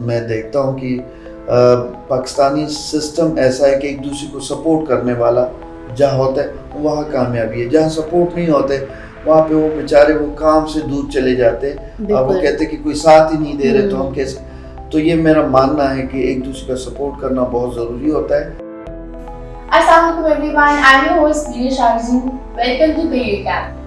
मैं देखता हूँ कि पाकिस्तानी सिस्टम ऐसा है कि एक दूसरे को सपोर्ट करने वाला जहाँ होता है वहाँ कामयाबी है, जहाँ सपोर्ट नहीं होते वहाँ पे वो बेचारे वो काम से दूर चले जाते हैं। अब वो कहते कि कोई साथ ही नहीं दे रहे तो हम कैसे। तो ये मेरा मानना है कि एक दूसरे का सपोर्ट करना बहुत ज़रूरी होता है। Assalamu alaikum everyone, I'm your host Vinesh Arjun. Welcome to Career Camp.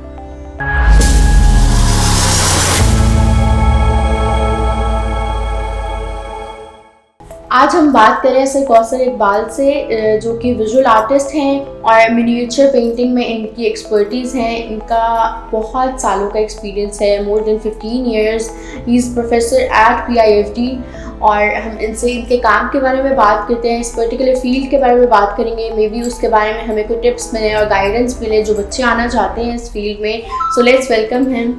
आज हम बात करें सर कौसर इकबाल से, जो कि विजुअल आर्टिस्ट हैं और मिनिएचर पेंटिंग में इनकी एक्सपर्टीज़ हैं। इनका बहुत सालों का एक्सपीरियंस है, more than 15 years। He is professor at PIFD और हम इनसे इनके काम के बारे में बात करते हैं, इस पर्टिकुलर फील्ड के बारे में बात करेंगे। मे बी उसके बारे में हमें कुछ टिप्स मिले और गाइडेंस मिले जो बच्चे आना चाहते हैं इस फील्ड में। So let's welcome him.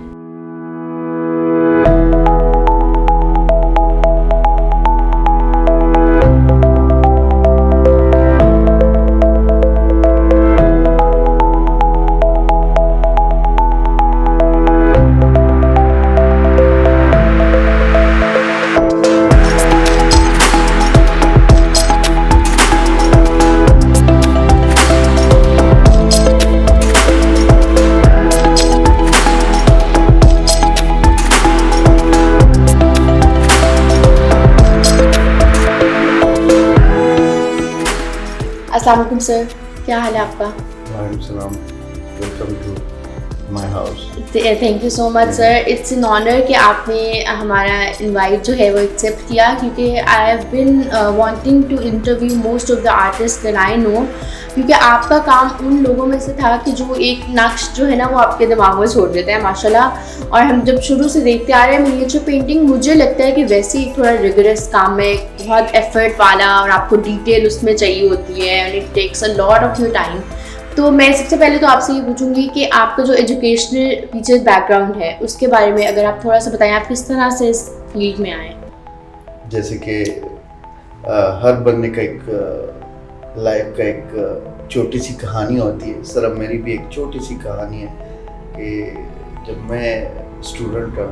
अस्सलाम वालेकुम सर, क्या हाल है आपका? वालेकुम सलाम, welcome to my house. Thank you so much sir, it's an honour कि आपने हमारा इनवाइट जो है वो एक्सेप्ट किया, क्योंकि I have bin wanting to interview most of the artist that I know. क्योंकि आपका काम उन लोगों में से था कि जो एक नक्श जो है ना वो आपके दिमाग में छोड़ देता है माशाल्लाह। और हम जब शुरू से देखते आ रहे हैं मिनिएचर पेंटिंग, मुझे लगता है कि वैसे ही थोड़ा रिगरस काम है, बहुत एफर्ट वाला, और आपको डिटेल उसमें चाहिए होती है and it takes a lot of your time. तो मैं सबसे पहले तो आपसे ये पूछूंगी कि आपका जो एजुकेशनल टीचर बैकग्राउंड है उसके बारे में अगर आप थोड़ा सा बताएं, आप किस तरह से इस फील्ड में आए? जैसे कि हर बंदे का एक लाइफ का एक छोटी सी कहानी होती है। सर अब मेरी भी एक छोटी सी कहानी है कि जब मैं स्टूडेंट था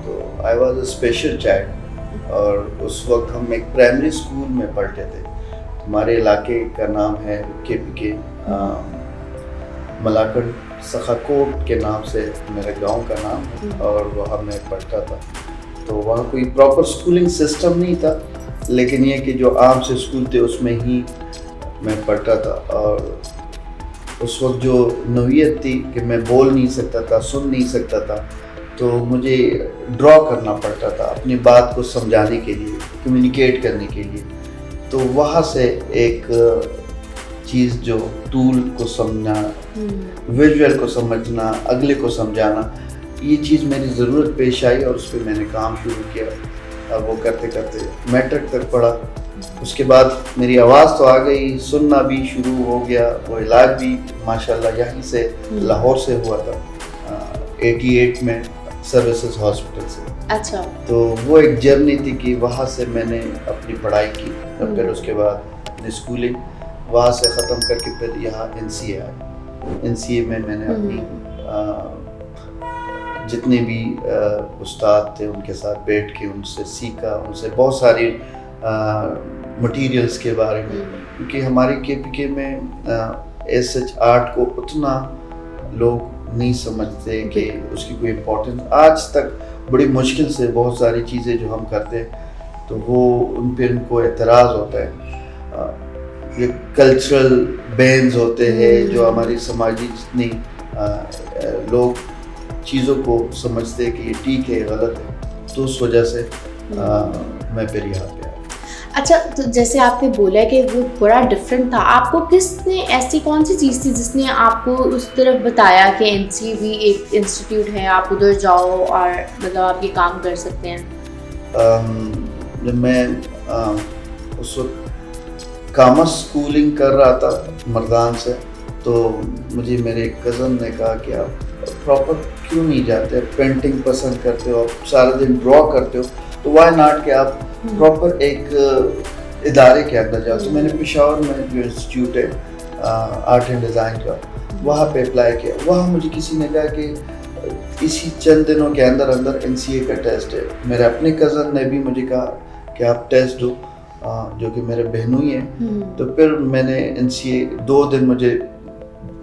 तो I was a special child, और उस वक्त हम एक प्राइमरी स्कूल में पढ़ते थे। हमारे इलाके का नाम है KPK, मलाकड़ सखाकोट के नाम से मेरे गांव का नाम है, और वहाँ मैं पढ़ता था। तो वहाँ कोई प्रॉपर स्कूलिंग सिस्टम नहीं था, लेकिन ये कि जो आम से स्कूल थे उसमें ही मैं पढ़ता था। और उस वक्त जो नौयत थी कि मैं बोल नहीं सकता था, सुन नहीं सकता था, तो मुझे ड्रॉ करना पड़ता था अपनी बात को समझाने के लिए, कम्युनिकेट करने के लिए। तो वहाँ से एक चीज़ जो टूल को समझना, विजुअल को समझना, अगले को समझाना, ये चीज़ मेरी ज़रूरत पेश आई और उस पर मैंने काम शुरू किया। अब वो करते करते मैट्रिक तक पढ़ा। उसके बाद मेरी आवाज़ तो आ गई, सुनना भी शुरू हो गया। वो इलाज भी माशाल्लाह यहीं से लाहौर से हुआ था, 88 में सर्विसेज हॉस्पिटल से। अच्छा। तो वो एक जर्नी थी कि वहाँ से मैंने अपनी पढ़ाई की, और फिर उसके बाद अपनी स्कूलिंग वहाँ से ख़त्म करके फिर यहाँ NCA आया। NCA में मैंने अपनी जितने भी उस्ताद थे उनके साथ बैठ के उनसे सीखा, उनसे बहुत सारी मटेरियल्स के बारे में, क्योंकि हमारे KPK में एसएच आर्ट को उतना लोग नहीं समझते कि उसकी कोई इम्पोर्टेंस। आज तक बड़ी मुश्किल से बहुत सारी चीज़ें जो हम करते हैं तो वो उन पर उनको एतराज़ होता है। ये कल्चरल बैन्स होते हैं जो हमारी समाजी जितनी लोग चीज़ों को समझते हैं कि ये ठीक है, गलत है, तो उस वजह से मैं फिर यहाँ पे आया। अच्छा, तो जैसे आपने बोला कि वो थोड़ा डिफरेंट था, आपको किसने, ऐसी कौन सी चीज़ थी जिसने आपको उस तरफ बताया कि NCA भी एक इंस्टीट्यूट है, आप उधर जाओ और मतलब आप ये काम कर सकते हैं? जब मैं उस वक्त कॉमर्स स्कूलिंग कर रहा था मर्दान से, तो मुझे मेरे कज़न ने कहा कि आप प्रॉपर क्यों नहीं जाते, पेंटिंग पसंद करते हो, आप सारा दिन ड्रॉ करते हो, तो वाई नॉट कि आप प्रॉपर एक इदारे के अंदर जाओ। तो मैंने पेशावर में जो इंस्टीट्यूट है आर्ट एंड डिज़ाइन का, वहाँ पे अप्लाई किया। वहाँ मुझे किसी ने कहा कि इसी चंद दिनों के अंदर अंदर NCA का टेस्ट है। मेरे अपने कज़न ने भी मुझे कहा कि आप टेस्ट दो, जो कि मेरे बहनोई हैं। तो फिर मैंने NCA 2 दिन मुझे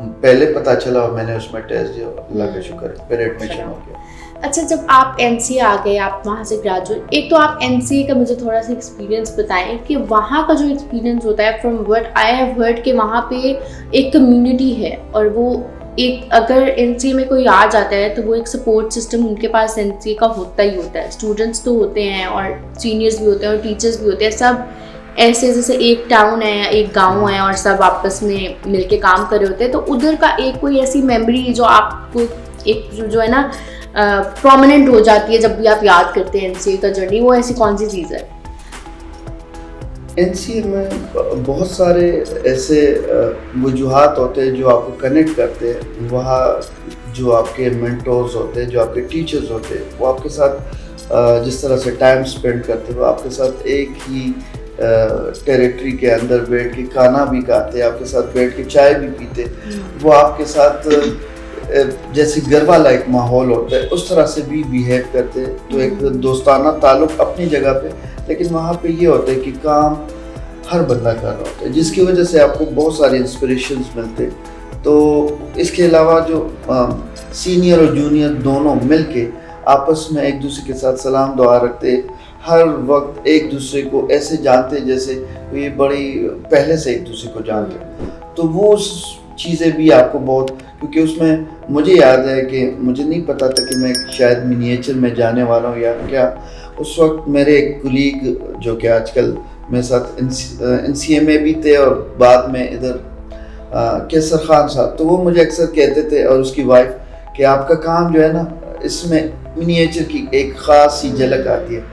पहले पता चला और मैंने उसमें टेस्ट दिया, अल्लाह का शुक्र है, फिर एडमिशन हो गया। अच्छा, जब आप NCA आ गए, आप वहाँ से ग्रेजुएट, एक तो आप NCA का मुझे थोड़ा सा एक्सपीरियंस बताएं कि वहाँ का जो एक्सपीरियंस होता है, from what I have heard कि वहाँ पे एक कम्युनिटी है, और वो एक अगर NCA में कोई आ जाता है तो वो एक सपोर्ट सिस्टम उनके पास NCA का होता ही होता है। स्टूडेंट्स तो होते हैं और सीनियर्स भी होते हैं और टीचर्स भी होते हैं, सब ऐसे जैसे एक टाउन है या एक गांव है और सब आपस में मिलके काम कर रहे होते हैं। तो उधर का एक कोई ऐसी मेमोरी जो आपको एक जो है ना प्रोमिनेंट हो जाती है जब भी आप याद करते हैं NCA का जर्नी, वो ऐसी कौन सी चीज़ है? NCA में बहुत सारे ऐसे वजूहात होते हैं जो आपको कनेक्ट करते हैं। वहाँ जो आपके मेंटोर्स होते हैं, जो आपके टीचर्स होते हैं, वो आपके साथ जिस तरह से टाइम स्पेंड करते हैं, वो आपके साथ एक ही टेरिटरी के अंदर बैठ के खाना भी खाते हैं, आपके साथ बैठ के चाय भी पीते, वो आपके साथ जैसे घर वाला एक माहौल होता है उस तरह से भी बिहेव करते हैं। तो एक दोस्ताना ताल्लुक अपनी जगह पे, लेकिन वहाँ पे ये होता है कि काम हर बंदा कर रहा होता है, जिसकी वजह से आपको बहुत सारे इंस्पिरेशंस मिलते हैं। तो इसके अलावा जो सीनियर और जूनियर दोनों मिलके आपस में एक दूसरे के साथ सलाम दुआ रखते, हर वक्त एक दूसरे को ऐसे जानते जैसे ये बड़ी पहले से एक दूसरे को जानते। तो वो चीज़ें भी आपको बहुत, क्योंकि उसमें मुझे याद है कि मुझे नहीं पता था कि मैं शायद मिनिएचर में जाने वाला हूँ या क्या। उस वक्त मेरे एक कुलीग जो कि आजकल मेरे साथ NCA में भी थे और बाद में इधर कैसर खान साहब, तो वो मुझे अक्सर कहते थे और उसकी वाइफ कि आपका काम जो है ना, इसमें मिनिएचर की एक ख़ास सी झलक आती है।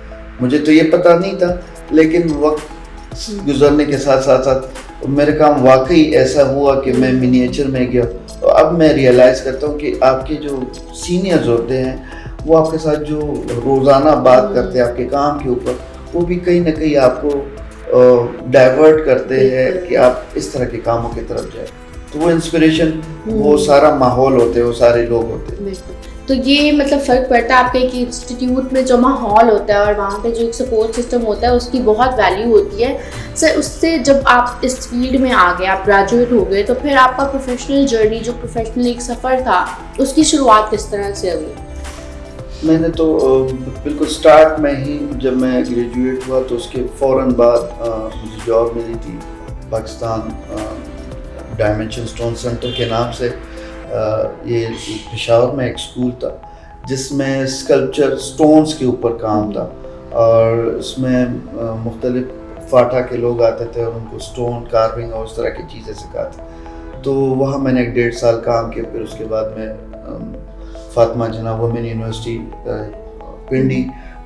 मुझे तो ये पता नहीं था, लेकिन वक्त गुजरने के साथ साथ मेरे काम वाकई ऐसा हुआ कि मैं मिनिएचर में गया। तो अब मैं रियलाइज़ करता हूँ कि आपके जो सीनियर्स होते हैं वो आपके साथ जो रोज़ाना बात करते हैं आपके काम के ऊपर, वो भी कहीं ना कहीं आपको डाइवर्ट करते हैं कि आप इस तरह के कामों की तरफ जाए। तो वो इंस्पिरेशन, वो सारा माहौल होते हैं, वो सारे लोग होते हैं। तो ये मतलब फ़र्क पड़ता है आपके कि इंस्टीट्यूट में जो माहौल होता है और वहाँ पे जो एक सपोर्ट सिस्टम होता है उसकी बहुत वैल्यू होती है। सर, उससे जब आप इस फील्ड में आ गए, आप ग्रेजुएट हो गए, तो फिर आपका प्रोफेशनल जर्नी, जो प्रोफेशनल एक सफ़र था, उसकी शुरुआत किस तरह से हुई? मैंने तो बिल्कुल स्टार्ट में ही, जब मैं ग्रेजुएट हुआ तो उसके फ़ौरन बाद मुझे जॉब मिली थी पाकिस्तान डायमेंशन स्टोन सेंटर के नाम से। ये पेशावर में एक स्कूल था जिसमें स्कल्पचर स्टोन्स के ऊपर काम था, और इसमें मुख्तलिफ फाटा के लोग आते थे और उनको स्टोन कार्विंग और उस तरह की चीज़ें सिखाते। तो वहाँ मैंने 1.5 साल काम किया। फिर उसके बाद मैं फातिमा जिन्ना वुमेन यूनिवर्सिटी पिंडी,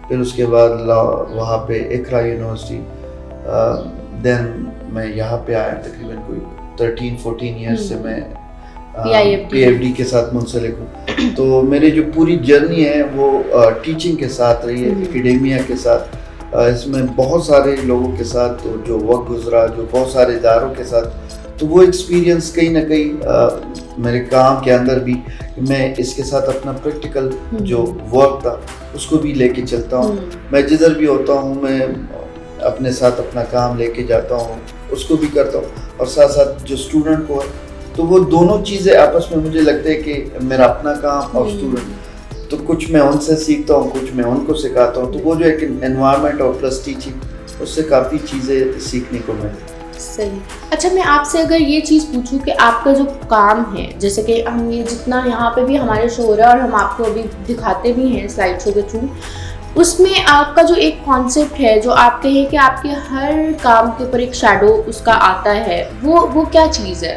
फिर उसके बाद वहाँ पे इकरा यूनिवर्सिटी, देन मैं यहाँ पे आया। तकरीबन कोई 13-14 ईयर्स से मैं PhD के साथ मुंसलिक हूँ। तो मेरी जो पूरी जर्नी है वो टीचिंग के साथ रही है, एकेडेमिया के साथ। इसमें बहुत सारे लोगों के साथ तो जो वक्त गुजरा, जो बहुत सारे इदारों के साथ, तो वो एक्सपीरियंस कहीं ना कहीं मेरे काम के अंदर भी, मैं इसके साथ अपना प्रैक्टिकल जो वर्क था उसको भी लेके चलता हूँ। मैं जिधर भी होता हूँ मैं अपने साथ अपना काम लेके जाता हूँ, उसको भी करता हूँ, और साथ साथ जो स्टूडेंट को, तो वो दोनों चीज़ें आपस में मुझे लगता है कि मेरा अपना काम और स्टूडेंट, तो कुछ मैं उनसे सीखता हूँ, कुछ मैं उनको सिखाता हूँ। तो वो जो एक एनवायरनमेंट और प्लस टीचिंग, उससे काफ़ी चीज़ें सीखने को मिलती। सही। अच्छा, मैं आपसे अगर ये चीज़ पूछूं कि आपका जो काम है, जैसे कि हम ये जितना यहाँ पे भी हमारे शो हो रहा है और हम आपको अभी दिखाते भी हैं स्लाइड शो के थ्रू, उसमें आपका जो एक कॉन्सेप्ट है जो आप कहें कि आपके हर काम के ऊपर एक शैडो उसका आता है, वो क्या चीज़ है?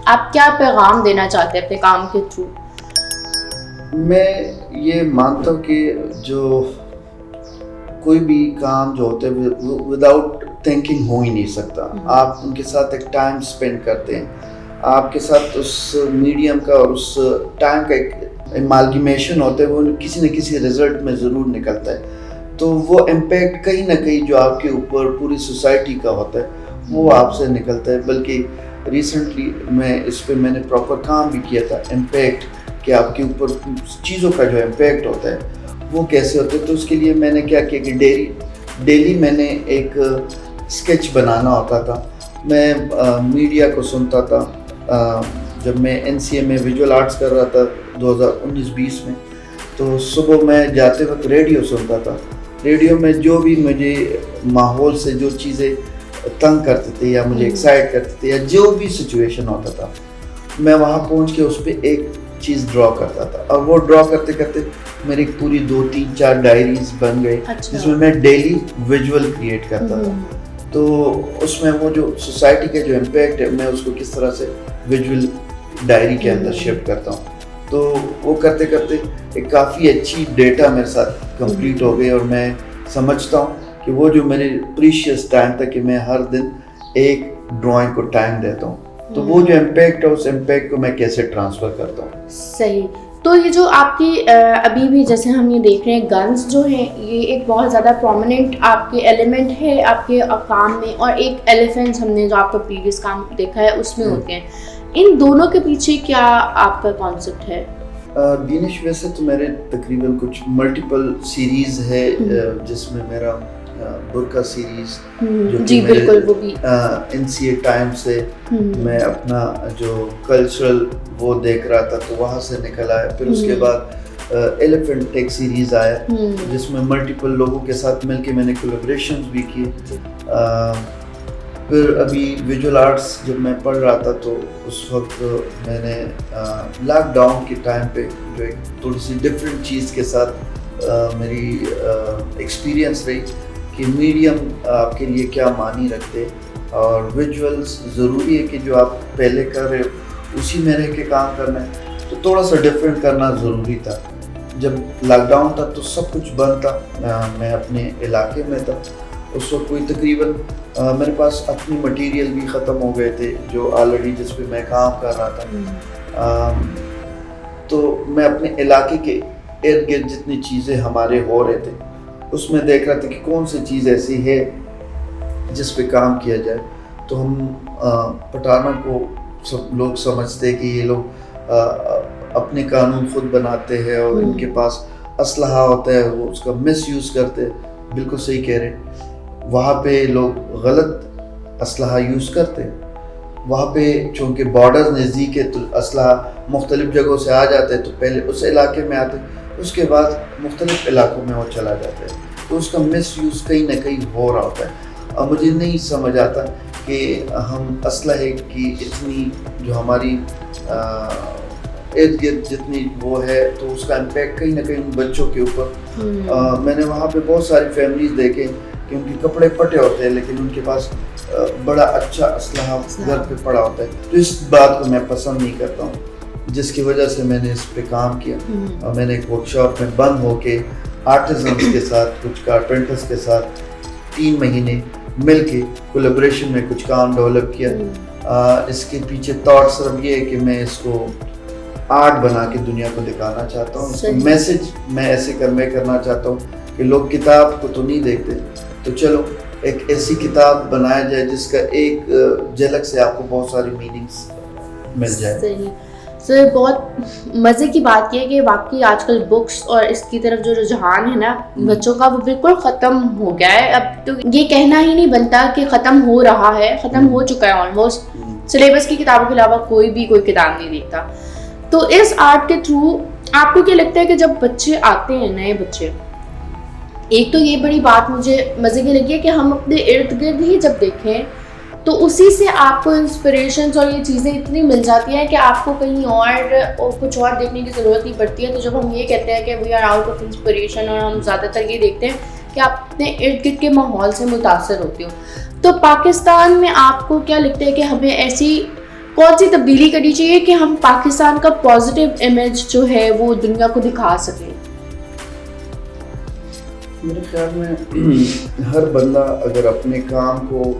आप क्या पैगाम देना चाहते हैं अपने काम के थ्रू? मैं ये मानता हूँ कि जो कोई भी काम जो होते हैं विदाउट थिंकिंग हो ही नहीं सकता। आप उनके साथ एक टाइम स्पेंड करते हैं, आपके साथ उस मीडियम का और उस टाइम का एक एमालगमेशन होता है, वो किसी न किसी रिजल्ट में ज़रूर निकलता है। तो वो इम्पैक्ट कहीं ना कहीं जो आपके ऊपर पूरी सोसाइटी का होता है वो आपसे निकलता है। बल्कि रिसेंटली मैं इस पे मैंने प्रॉपर काम भी किया था, इम्पैक्ट कि आपके ऊपर चीज़ों का जो इम्पैक्ट होता है वो कैसे होता है। तो उसके लिए मैंने क्या किया कि डेली मैंने एक स्केच बनाना होता था। मैं मीडिया को सुनता था। जब मैं NCA में विजुअल आर्ट्स कर रहा था 2019-20 में, तो सुबह मैं जाते वक्त रेडियो सुनता था। रेडियो में जो भी मुझे माहौल से जो चीज़ें तंग करते थे या मुझे एक्साइट करते थे या जो भी सिचुएशन होता था, मैं वहाँ पहुँच के उस पर एक चीज़ ड्रॉ करता था। और वो ड्रॉ करते करते मेरी पूरी 2, 3, 4 डायरीज बन गई। अच्छा। जिसमें मैं डेली विजुअल क्रिएट करता था। तो उसमें वो जो सोसाइटी का जो इम्पैक्ट है, मैं उसको किस तरह से विजुअल डायरी के अंदर शिफ्ट करता हूँ। तो वो करते करते एक काफ़ी अच्छी डेटा मेरे साथ कंप्लीट हो गई और मैं समझता हूँ कि वो जो मेरे प्रीशियस टाइम था कि मैं हर दिन एक ड्राइंग को टाइम देता हूँ, तो वो जो इम्पैक्ट है उस इम्पैक्ट को मैं कैसे ट्रांसफ़र करता हूँ। सही। तो ये जो आपकी अभी भी जैसे हम ये देख रहे हैं गन्स जो हैं, ये एक बहुत ज़्यादा प्रोमिनेंट आपके एलिमेंट है आपके काम में, और एक एलिफेंट्स हमने जो आपका प्रीवियस काम देखा है उसमें होते हैं। इन दोनों के पीछे क्या आपका कॉन्सेप्ट है? दिनेश, वैसे तो मेरे तकरीबन कुछ मल्टीपल सीरीज है जिसमें मेरा बुरका सीरीज जो जी बिल्कुल, वो भी NCA टाइम से मैं अपना जो कल्चरल वो देख रहा था तो वहाँ से निकल आया। फिर उसके बाद एलिफेंट टेक सीरीज आया जिसमें मल्टीपल लोगों के साथ मिलके मैंने कोलैबोरेशंस भी किए। फिर अभी विजुअल आर्ट्स जब मैं पढ़ रहा था तो उस वक्त मैंने लॉकडाउन के टाइम पे जो एक थोड़ी सी डिफरेंट चीज़ के साथ मेरी एक्सपीरियंस रही कि मीडियम आपके लिए क्या मानी रखते और विजुअल्स ज़रूरी है कि जो आप पहले कर रहे हो उसी में रह के काम करना है, तो थोड़ा सा डिफरेंट करना ज़रूरी था। जब लॉकडाउन था तो सब कुछ बंद था। मैं अपने इलाके में था उस वक्त, कोई तकरीबन मेरे पास अपनी मटेरियल भी ख़त्म हो गए थे जो ऑलरेडी जिस पे मैं काम कर रहा था। तो मैं अपने इलाके के इर्द गिर्द जितनी चीज़ें हमारे हो रहे थे उसमें देख रहा था कि कौन सी चीज़ ऐसी है जिस पे काम किया जाए। तो हम पठानों को सब लोग समझते कि ये लोग अपने कानून खुद बनाते हैं और इनके पास असलहा होता है, वो उसका मिसयूज़ करते हैं। बिल्कुल सही कह रहे हैं। वहाँ पे लोग गलत असलहा यूज़ करते हैं। वहाँ पे चूँकि बॉर्डर नज़दीक है तो असलहा मुख्तलिफ़ जगहों से आ जाते हैं, तो पहले उस इलाके में आते उसके बाद मुख्तलिफ़ इलाकों में वो चला जाता है, तो उसका मिसयूज़ कहीं ना कहीं हो रहा होता है। अब मुझे नहीं समझ आता कि हम असलहे की इतनी जो हमारी इर्द गिर्द जितनी वो है तो उसका इम्पैक्ट कहीं ना कहीं बच्चों के ऊपर। मैंने वहाँ पे बहुत सारी फैमिलीज देखे कि उनके कपड़े फटे होते हैं लेकिन उनके पास बड़ा अच्छा असलहा घर पे पड़ा होता है। तो इस बात को मैं पसंद नहीं करता हूँ, जिसकी वजह से मैंने इस पे काम किया। और मैंने एक वर्कशॉप में बंद होके आर्टिजन्स के साथ, कुछ कारपेंटर्स के साथ 3 महीने मिलके कोलैबोरेशन में कुछ काम डेवलप किया। इसके पीछे थॉट सिर्फ ये है कि मैं इसको आर्ट बना के दुनिया को दिखाना चाहता हूँ। इसको मैसेज मैं ऐसे कन्वे करना चाहता हूँ कि लोग किताब को तो नहीं देखते, तो चलो एक ऐसी किताब बनाया जाए जिसका एक झलक से आपको बहुत सारी मीनिंग्स मिल जाए। सही। सर बहुत मज़े की बात यह है कि वाकई आजकल बुक्स और इसकी तरफ जो रुझान है ना बच्चों का, वो बिल्कुल ख़त्म हो गया है। अब तो ये कहना ही नहीं बनता कि ख़त्म हो रहा है, ख़त्म हो चुका है ऑलमोस्ट। सिलेबस की किताबों के अलावा कोई किताब नहीं देखता। तो इस आर्ट के थ्रू आपको क्या लगता है कि जब बच्चे आते हैं, नए बच्चे, एक तो ये बड़ी बात मुझे मज़े की लगी है कि हम अपने इर्द गिर्द ही जब देखें तो उसी से आपको इंस्पिरेशंस और ये चीज़ें इतनी मिल जाती हैं कि आपको कहीं और कुछ और देखने की ज़रूरत नहीं पड़ती है। तो जब हम ये कहते हैं कि we are out of inspiration, और हम ज़्यादातर ये देखते हैं कि आप अपने इर्द गिर्द के माहौल से मुतासर होते हो, तो पाकिस्तान में आपको क्या लगता है कि हमें ऐसी कौन सी तब्दीली करनी चाहिए कि हम पाकिस्तान का पॉजिटिव इमेज जो है वो दुनिया को दिखा सकें? मेरे ख्याल में हर बंदा अगर अपने काम को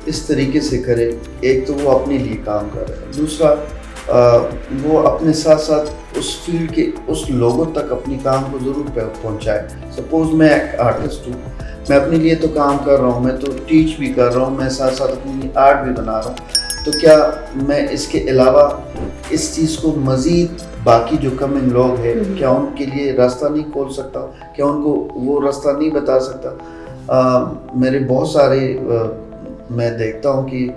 इस तरीके से करे, एक तो वो अपने लिए काम कर रहा है, दूसरा वो अपने साथ साथ उस फील्ड के उस लोगों तक अपने काम को ज़रूर पहुंचाए। सपोज़ मैं एक आर्टिस्ट हूँ, मैं अपने लिए तो काम कर रहा हूँ, मैं तो टीच भी कर रहा हूँ, मैं साथ साथ अपनी आर्ट भी बना रहा हूँ, तो क्या मैं इसके अलावा इस चीज़ को मज़ीद बाकी जो कमिंग लोग हैं क्या उनके लिए रास्ता नहीं खोल सकता, क्या उनको वो रास्ता नहीं बता सकता? मेरे बहुत सारे मैं देखता हूँ कि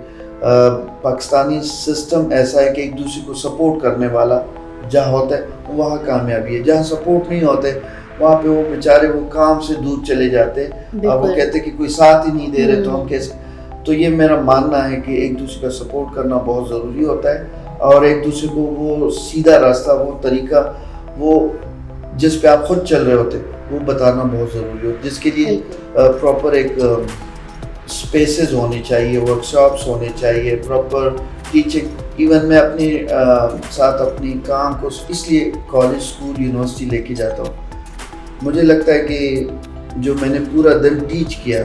पाकिस्तानी सिस्टम ऐसा है कि एक दूसरे को सपोर्ट करने वाला जहाँ होता है वहाँ कामयाबी है, जहाँ सपोर्ट नहीं होते वहाँ पे वो बेचारे वो काम से दूर चले जाते हैं। अब वो कहते कि कोई साथ ही नहीं दे रहे तो हम कैसे। तो ये मेरा मानना है कि एक दूसरे का सपोर्ट करना बहुत ज़रूरी होता है और एक दूसरे को वो सीधा रास्ता, वो तरीका, वो जिस पे आप खुद चल रहे होते वो बताना बहुत ज़रूरी होता है, जिसके लिए प्रॉपर एक स्पेसेस होने चाहिए, वर्कशॉप्स होने चाहिए, प्रॉपर टीचिंग। इवन मैं अपने साथ अपनी काम को इसलिए कॉलेज, स्कूल, यूनिवर्सिटी लेके जाता हूँ। मुझे लगता है कि जो मैंने पूरा दिन टीच किया,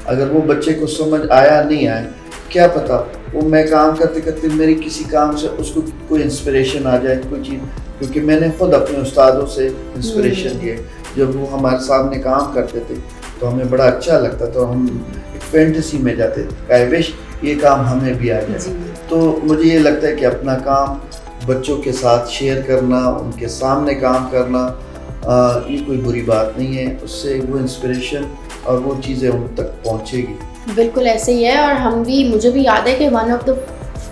अगर वो बच्चे को समझ आया नहीं आया, क्या पता वो मैं काम करते करते मेरे किसी काम से उसको कोई इंस्पिरेशन आ जाए, कोई चीज़। क्योंकि मैंने खुद अपने उस्तादों से इंस्पिरेशन लिए, जब वो हमारे सामने काम करते थे तो हमें बड़ा अच्छा लगता था, हम एक फैंटेसी में जाते थे, आई विश ये काम हमें भी आ जाए। तो मुझे ये लगता है कि अपना काम बच्चों के साथ शेयर करना, उनके सामने काम करना, ये कोई बुरी बात नहीं है, उससे वो इंस्पिरेशन और वो चीज़ें उन तक पहुँचेगी। बिल्कुल ऐसे ही है। और हम भी, मुझे भी याद है कि one of the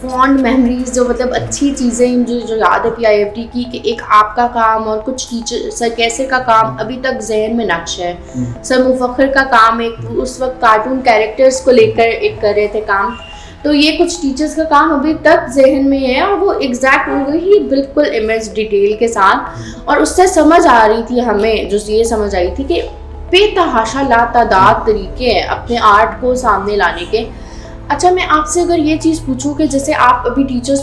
fond memories, जो मतलब अच्छी चीज़ें मुझे जो याद है PIFT की, कि एक आपका काम और कुछ टीचर सर कैसे का काम अभी तक जहन में नक्श है। सर मुफक्खर का काम, एक उस वक्त कार्टून कैरेक्टर्स को लेकर एक कर रहे थे काम, तो ये कुछ टीचर्स का काम अभी तक जहन में है और वो एग्जैक्ट वही बिल्कुल इमेज डिटेल के साथ। और उससे समझ आ रही थी हमें, जो ये समझ आई थी कि बेतहाशा लातादाद तरीके हैं अपने आर्ट को सामने लाने के। अच्छा, मैं आपसे अगर ये चीज़ पूछूं कि जैसे आप अभी टीचर्स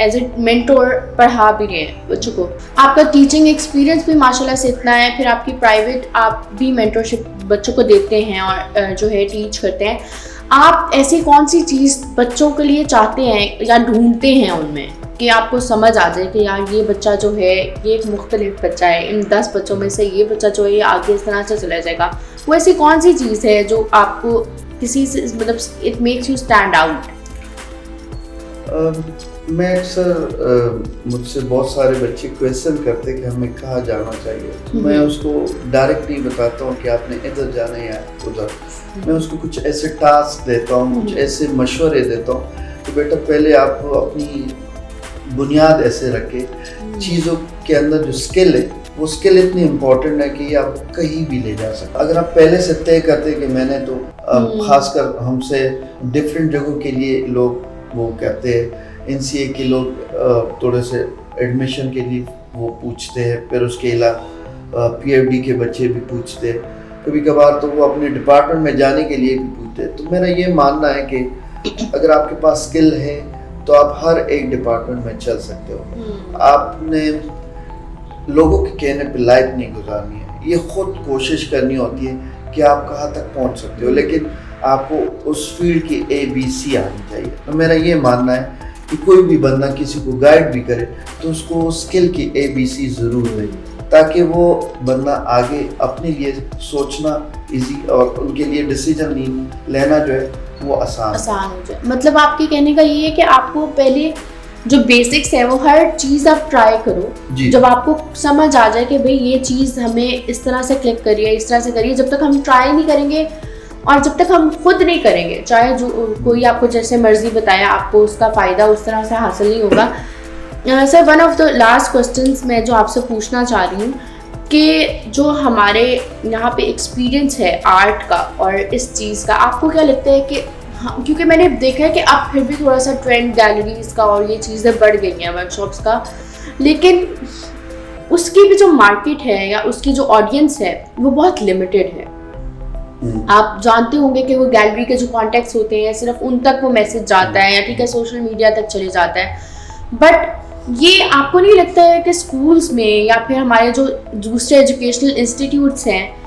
एज ए मेंटोर पढ़ा भी रहे हैं बच्चों को, आपका टीचिंग एक्सपीरियंस भी माशाल्लाह से इतना है, फिर आपकी प्राइवेट आप भी मेंटरशिप बच्चों को देते हैं और जो है टीच करते हैं, आप ऐसी कौन सी चीज़ बच्चों के लिए चाहते हैं या ढूंढते हैं उनमें कि आपको समझ आ जाए कि यार ये बच्चा जो है ये एक मुख्तलिफ बच्चा है, इन 10 बच्चों में से ये बच्चा जो है ये आगे इस तरह से चला जाएगा? वो ऐसी कौन सी चीज़ है जो आपको किसी से मतलब it makes you stand out? मैं अक्सर मुझसे बहुत सारे बच्चे क्वेश्चन करते कि हमें कहाँ जाना चाहिए, तो मैं उसको डायरेक्ट नहीं बताता हूँ कि आपने इधर जाना है या उधर। मैं उसको कुछ ऐसे टास्क देता हूँ, कुछ ऐसे मशवरे देता हूँ कि बेटा पहले आप अपनी बुनियाद ऐसे रखें, चीज़ों के अंदर जो स्किल है वो स्किल इतनी इम्पोर्टेंट है कि ये आप कहीं भी ले जा सकते। अगर आप पहले से तय करते कि मैंने तो खासकर हमसे डिफरेंट जगहों के लिए लोग वो कहते हैं, NCA के लोग थोड़े से एडमिशन के लिए वो पूछते हैं, फिर उसके अलावा PFD के बच्चे भी पूछते हैं, कभी कभार तो वो अपने डिपार्टमेंट में जाने के लिए भी पूछते हैं। तो मेरा ये मानना है कि अगर आपके पास स्किल है तो आप हर एक डिपार्टमेंट में चल सकते हो। आपने लोगों के कहने पे लाइफ नहीं गुजारनी है, ये खुद कोशिश करनी होती है कि आप कहाँ तक पहुँच सकते हो, लेकिन आपको उस फील्ड की ABC आनी चाहिए। तो मेरा ये मानना है कि कोई भी बंदा किसी को गाइड भी करे तो उसको स्किल की ABC ज़रूर दे, ताकि वो बंदा आगे अपने लिए सोचना इजी और उनके लिए डिसीजन लेना जो है वो आसान हो जाए। मतलब आपके कहने का ये है कि आपको पहले जो बेसिक्स है वो हर चीज़ आप ट्राई करो, जब आपको समझ आ जाए कि भाई ये चीज़ हमें इस तरह से क्लिक करिए, इस तरह से करिए, जब तक हम ट्राई नहीं करेंगे और जब तक हम खुद नहीं करेंगे, चाहे जो कोई आपको जैसे मर्जी बताया, आपको उसका फ़ायदा उस तरह से हासिल नहीं होगा। Sir, one of the last questions मैं जो आपसे पूछना चाह रही हूँ कि जो हमारे यहाँ पे एक्सपीरियंस है आर्ट का और इस चीज़ का, आपको क्या लगता है कि हाँ, क्योंकि मैंने देखा है कि अब फिर भी थोड़ा सा ट्रेंड गैलरीज का और ये चीज़ें बढ़ गई हैं, वर्कशॉप्स का, लेकिन उसकी भी जो मार्केट है या उसकी जो ऑडियंस है वो बहुत लिमिटेड है। आप जानते होंगे कि वो गैलरी के जो कॉन्टेक्ट्स होते हैं सिर्फ उन तक वो मैसेज जाता है या ठीक है सोशल मीडिया तक चले जाता है, बट ये आपको नहीं लगता है कि स्कूल्स में या फिर हमारे जो दूसरे एजुकेशनल इंस्टीट्यूट्स हैं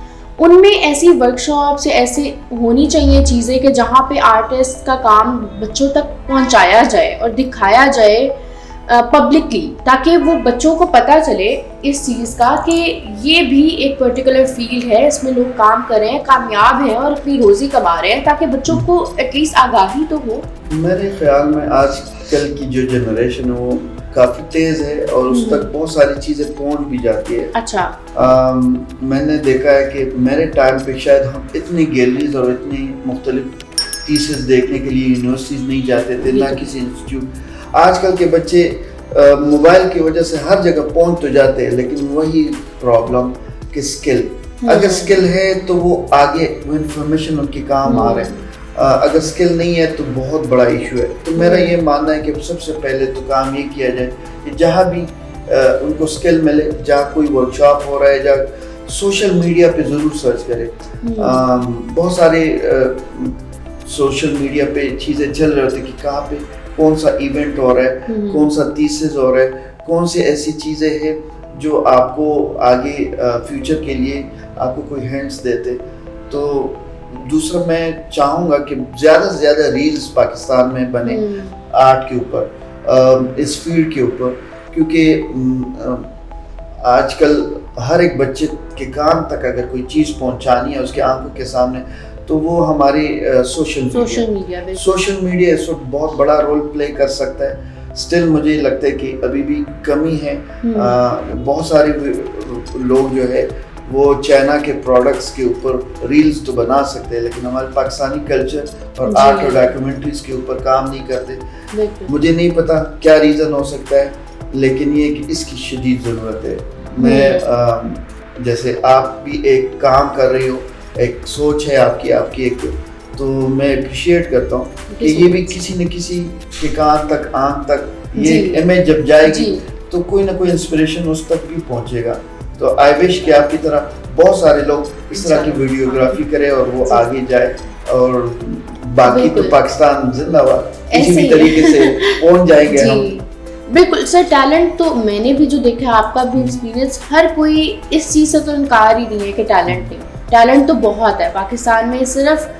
उनमें ऐसी वर्कशॉप्स या ऐसे होनी चाहिए चीज़ें कि जहाँ पे आर्टिस्ट का काम बच्चों तक पहुँचाया जाए और दिखाया जाए पब्लिकली, ताकि वो बच्चों को पता चले इस चीज़ का कि ये भी एक पर्टिकुलर फील्ड है, इसमें लोग काम कर रहे हैं, कामयाब हैं और अपनी रोज़ी कमा रहे हैं, ताकि बच्चों को एटलीस्ट आगाही तो हो। मेरे ख्याल में आजकल की जो जनरेशन है वो काफ़ी तेज़ है और उस तक बहुत सारी चीज़ें पहुंच भी जाती है। अच्छा। मैंने देखा है कि मेरे टाइम पे शायद हम इतनी गैलरीज और इतनी मुख्तलिफ पीसेस देखने के लिए यूनिवर्सिटीज़ नहीं जाते थे, ना किसी इंस्टीट्यूट। आजकल के बच्चे मोबाइल की वजह से हर जगह पहुंच तो जाते हैं, लेकिन वही प्रॉब्लम कि स्किल, अगर स्किल है तो वो आगे वो इंफॉर्मेशन उनके काम आ रहे हैं, अगर स्किल नहीं है तो बहुत बड़ा इशू है। तो मेरा ये मानना है कि सबसे पहले तो काम ये किया जाए कि जहाँ भी उनको स्किल मिले, जहाँ कोई वर्कशॉप हो रहा है, जहाँ सोशल मीडिया पे ज़रूर सर्च करें। बहुत सारे सोशल मीडिया पे चीज़ें चल रही होती कि कहाँ पे कौन सा इवेंट हो रहा है, कौन सा थीसिस हो रहा है, कौन सी ऐसी चीज़ें हैं जो आपको आगे फ्यूचर के लिए आपको कोई हिंट्स देते। तो दूसरा मैं चाहूँगा कि ज़्यादा से ज़्यादा रील्स पाकिस्तान में बने आर्ट के ऊपर, इस फील्ड के ऊपर, क्योंकि आजकल हर एक बच्चे के कान तक अगर कोई चीज़ पहुँचानी है उसके आंखों के सामने, तो वो हमारी सोशल मीडिया इस वक्त बहुत बड़ा रोल प्ले कर सकता है। स्टिल मुझे लगता है कि अभी भी कमी है। बहुत सारे लोग जो है वो चाइना के प्रोडक्ट्स के ऊपर रील्स तो बना सकते हैं, लेकिन हमारे पाकिस्तानी कल्चर और आर्ट और डॉक्यूमेंट्रीज के ऊपर काम नहीं करते। मुझे नहीं पता क्या रीज़न हो सकता है, लेकिन ये कि इसकी शदीद ज़रूरत है। मैं जैसे आप भी एक काम कर रही हो, एक सोच है आपकी एक, तो मैं अप्रिशिएट करता हूँ कि ये भी किसी न किसी के कान तक, आंख तक ये इमेज जब जाएगी तो कोई ना कोई इंस्पिरेशन उस तक भी पहुँचेगा। तो आई विश कि आपकी तरह बहुत सारे लोग इस तरह की वीडियोग्राफी करें और वो आगे जाए, और बाकी तो पाकिस्तान जिंदाबाद, किसी भी तरीके से पहुँच जाएंगे हम। बिल्कुल सर, टैलेंट तो मैंने भी जो देखा है, आपका भी एक्सपीरियंस, हर कोई इस चीज़ से तो इनकार ही नहीं है कि टैलेंट नहीं, टैलेंट तो बहुत है पाकिस्तान में। सिर्फ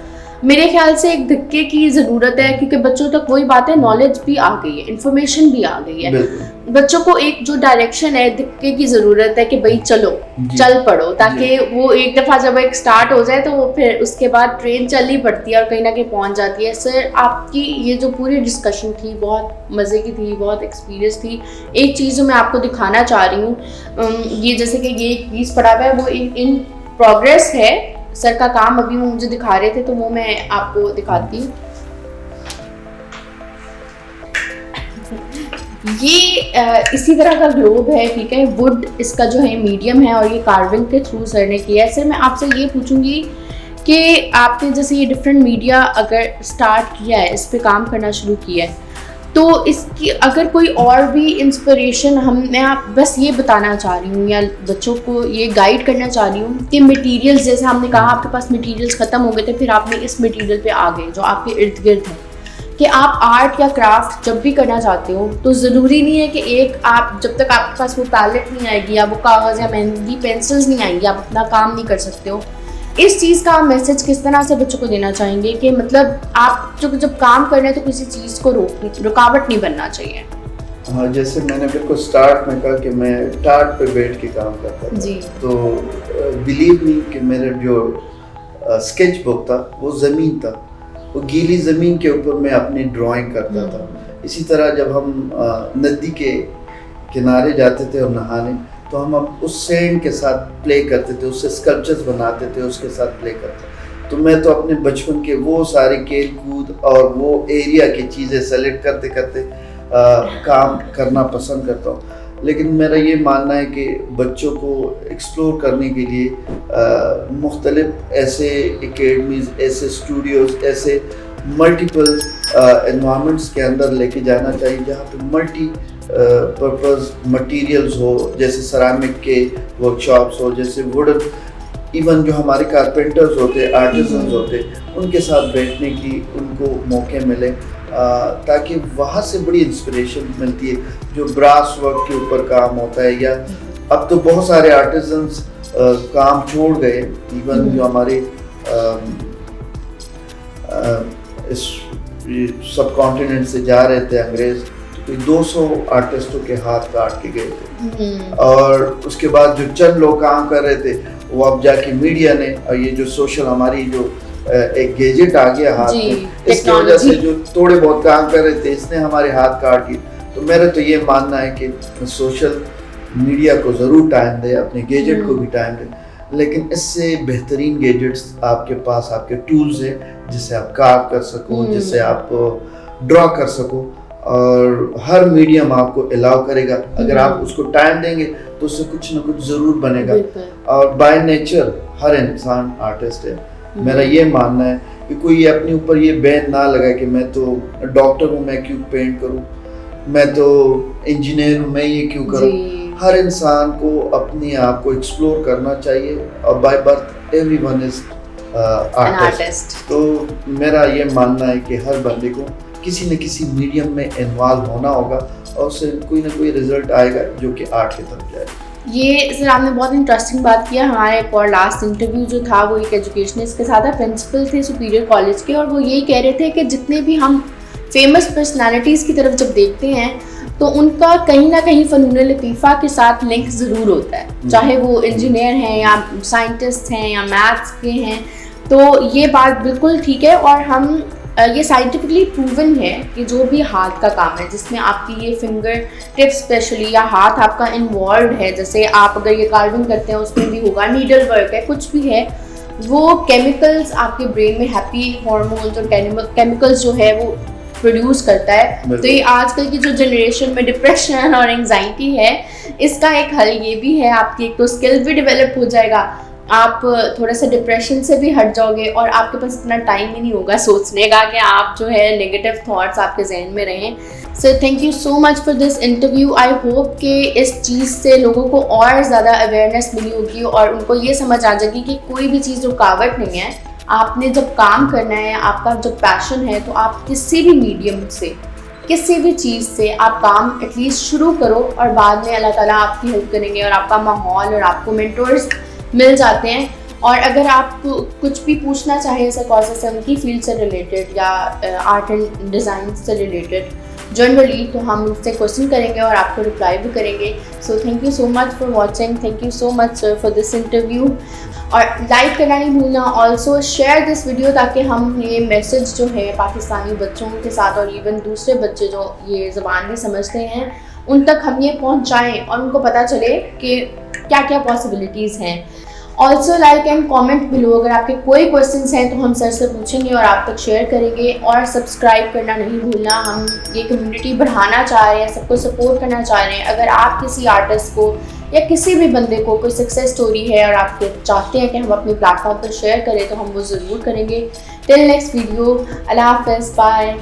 मेरे ख्याल से एक धक्के की ज़रूरत है, क्योंकि बच्चों तक वही बात है, नॉलेज भी आ गई है, इन्फॉर्मेशन भी आ गई है। बच्चों को एक जो डायरेक्शन है, धक्के की ज़रूरत है कि भाई चलो, चल पड़ो, ताकि वो एक दफ़ा जब एक स्टार्ट हो जाए तो वो फिर उसके बाद ट्रेन चलनी पड़ती है और कहीं ना कहीं पहुंच जाती है। सर, आपकी ये जो पूरी डिस्कशन थी बहुत मज़े की थी, बहुत एक्सपीरियंस थी। एक चीज़ जो मैं आपको दिखाना चाह रही हूँ, ये जैसे कि ये एक पीस पड़ा हुआ है, वो इन प्रोग्रेस है, सर का काम अभी वो मुझे दिखा रहे थे, तो वो मैं आपको दिखाती हूँ। ये इसी तरह का ग्लोब है, ठीक है, वुड इसका जो है मीडियम है और ये कार्विंग के थ्रू सर ने किया है। सर, मैं आपसे ये पूछूंगी कि आपने जैसे ये डिफरेंट मीडिया अगर स्टार्ट किया है, इस पे काम करना शुरू किया है, तो इसकी अगर कोई और भी इंस्पिरेशन मैं आप बस ये बताना चाह रही हूँ या बच्चों को ये गाइड करना चाह रही हूँ कि मटेरियल्स, जैसे हमने कहा आपके पास मटेरियल्स ख़त्म हो गए थे, फिर आपने इस मटेरियल पे आ गए जो आपके इर्द गिर्द है, कि आप आर्ट या क्राफ्ट जब भी करना चाहते हो तो ज़रूरी नहीं है कि एक आप जब तक आपके पास वो पैलेट नहीं आएगी या वो कागज़ या महंगी पेंसिल्स नहीं आएंगी, आप अपना काम नहीं कर सकते हो। इस चीज़ का मैसेज किस तरह से बच्चों को देना चाहेंगे कि मतलब आप जब काम कर रहे हैं तो किसी चीज़ को रुकावट नहीं बनना चाहिए? हाँ, जैसे मैंने बिल्कुल स्टार्ट में कहा कि मैं टार्ट पे बैठ के काम करता था जी। तो बिलीव नहीं कि मेरा जो स्केच बुक था वो ज़मीन था, वो गीली ज़मीन के ऊपर मैं अपनी ड्राइंग करता था। इसी तरह जब हम नदी के किनारे जाते थे और नहाने, तो हम अब उस सैंड के साथ प्ले करते थे, उससे स्कल्पचर्स बनाते थे, उसके साथ प्ले करते। तो मैं तो अपने बचपन के वो सारे खेल कूद और वो एरिया की चीज़ें सेलेक्ट करते करते काम करना पसंद करता हूँ। लेकिन मेरा ये मानना है कि बच्चों को एक्सप्लोर करने के लिए मुख्तलिफ ऐसे एकेडमीज़, ऐसे स्टूडियोज़, ऐसे मल्टीपल एनवायरनमेंट्स के अंदर लेके जाना चाहिए जहाँ पे मल्टी पर्पस मटेरियल्स हो, जैसे सरामिक के वर्कशॉप्स हो, जैसे वुडन, इवन जो हमारे कारपेंटर्स होते, आर्टिजन्स होते, उनके साथ बैठने की उनको मौके मिले, ताकि वहाँ से बड़ी इंस्पिरेशन मिलती है। जो ब्रास वर्क के ऊपर काम होता है, या अब तो बहुत सारे आर्टिजन्स काम छोड़ गए, इवन जो हमारे इस सब कॉन्टिनेंट से जा रहे थे अंग्रेज़, कोई 200 आर्टिस्टों के हाथ काट के गए थे। और उसके बाद जो चंद लोग काम कर रहे थे वो अब जाके मीडिया ने, और ये जो सोशल हमारी जो एक गैजेट आ गया हाथ में, इसकी वजह से जो थोड़े बहुत काम कर रहे थे इसने हमारे हाथ काट दिए। तो मेरा तो ये मानना है कि सोशल मीडिया को ज़रूर टाइम दे, अपने गैजेट को भी टाइम दे, लेकिन इससे बेहतरीन गैजेट्स आपके पास, आपके टूल्स हैं जिससे आप कार्व कर सको, जिससे आप ड्रॉ कर सको, और हर मीडियम आपको अलाउ करेगा। अगर आप उसको टाइम देंगे तो उससे कुछ ना कुछ ज़रूर बनेगा। और बाय नेचर हर इंसान आर्टिस्ट है। मेरा ये मानना है कि कोई अपने ऊपर ये बैन ना लगाए कि मैं तो डॉक्टर हूँ, मैं क्यों पेंट करूँ, मैं तो इंजीनियर हूँ, मैं ये क्यों करूँ। हर इंसान को अपने आप को एक्सप्लोर करना चाहिए, और by birth everyone is artist. तो मेरा ये मानना है कि हर बंदे को किसी न किसी मीडियम में इन्वॉल्व होना होगा, और उससे कोई ना कोई रिजल्ट आएगा जो कि आर्ट की तरफ जाएगा। ये सर आपने बहुत इंटरेस्टिंग बात किया। हमारे एक और लास्ट इंटरव्यू जो था वो एक एजुकेशनिस्ट के साथ था, प्रिंसिपल थे सुपीरियर कॉलेज के, और वो यही कह रहे थे कि जितने भी हम फेमस पर्सनालिटीज़ की तरफ जब देखते हैं तो उनका कहीं ना कहीं फ़नून लतीफ़ा के साथ लिंक ज़रूर होता है, चाहे वो इंजीनियर हैं या साइंटिस्ट हैं या मैथ्स के हैं। तो ये बात बिल्कुल ठीक है, और हम ये साइंटिफिकली प्रूवन है कि जो भी हाथ का काम है जिसमें आपकी ये फिंगर टिप्स स्पेशली या हाथ आपका इन्वॉल्व है, जैसे आप अगर ये कार्विंग करते हैं उसमें भी होगा, नीडल वर्क है, कुछ भी है, वो केमिकल्स आपके ब्रेन में हैप्पी हार्मोन्स और केमिकल्स जो है वो प्रोड्यूस करता है। तो ये आजकल की जो जनरेशन में डिप्रेशन और एंजाइटी है, इसका एक हल ये भी है, आपकी एक तो स्किल भी डेवलप हो जाएगा, आप थोड़ा सा डिप्रेशन से भी हट जाओगे, और आपके पास इतना टाइम ही नहीं होगा सोचने का कि आप जो है नेगेटिव थॉट्स आपके जहन में रहें। So thank you so much for this interview. I hope कि इस चीज़ से लोगों को और ज़्यादा अवेयरनेस मिली होगी और उनको ये समझ आ जाएगी कि कोई भी चीज़ रुकावट नहीं है। आपने जब काम करना है, आपका जब पैशन है, तो आप किसी भी मीडियम से, किसी भी चीज़ से आप काम एटलीस्ट शुरू करो, और बाद में अल्लाह ताला आपकी हेल्प करेंगे और आपका माहौल और आपको मेंटर्स मिल जाते हैं। और अगर आप कुछ भी पूछना चाहें ऐसा कॉजेस से उनकी फील्ड से रिलेटेड या आर्ट एंड डिज़ाइन से रिलेटेड जनरली, तो हम उससे क्वेश्चन करेंगे और आपको रिप्लाई भी करेंगे। So thank you so much for watching, thank you so much sir for this interview, और लाइक करना नहीं भूलना, ऑल्सो शेयर दिस वीडियो, ताकि हम ये मैसेज जो है पाकिस्तानी बच्चों के साथ और इवन दूसरे बच्चे जो ये ज़बान भी समझते हैं उन तक हम ये पहुँचाएँ और उनको पता चले कि क्या क्या पॉसिबिलिटीज़ हैं। Also like and comment below, अगर आपके कोई क्वेश्चंस हैं तो हम सर से पूछेंगे और आप तक शेयर करेंगे, और सब्सक्राइब करना नहीं भूलना। हम ये कम्युनिटी बढ़ाना चाह रहे हैं, सबको सपोर्ट करना चाह रहे हैं। अगर आप किसी आर्टिस्ट को या किसी भी बंदे को कोई सक्सेस स्टोरी है और आप चाहते हैं कि हम अपने प्लेटफॉर्म पर शेयर करें, तो हम वो ज़रूर करेंगे। टिल नेक्स्ट वीडियो, अल्लाह हाफ़िज़, बाय।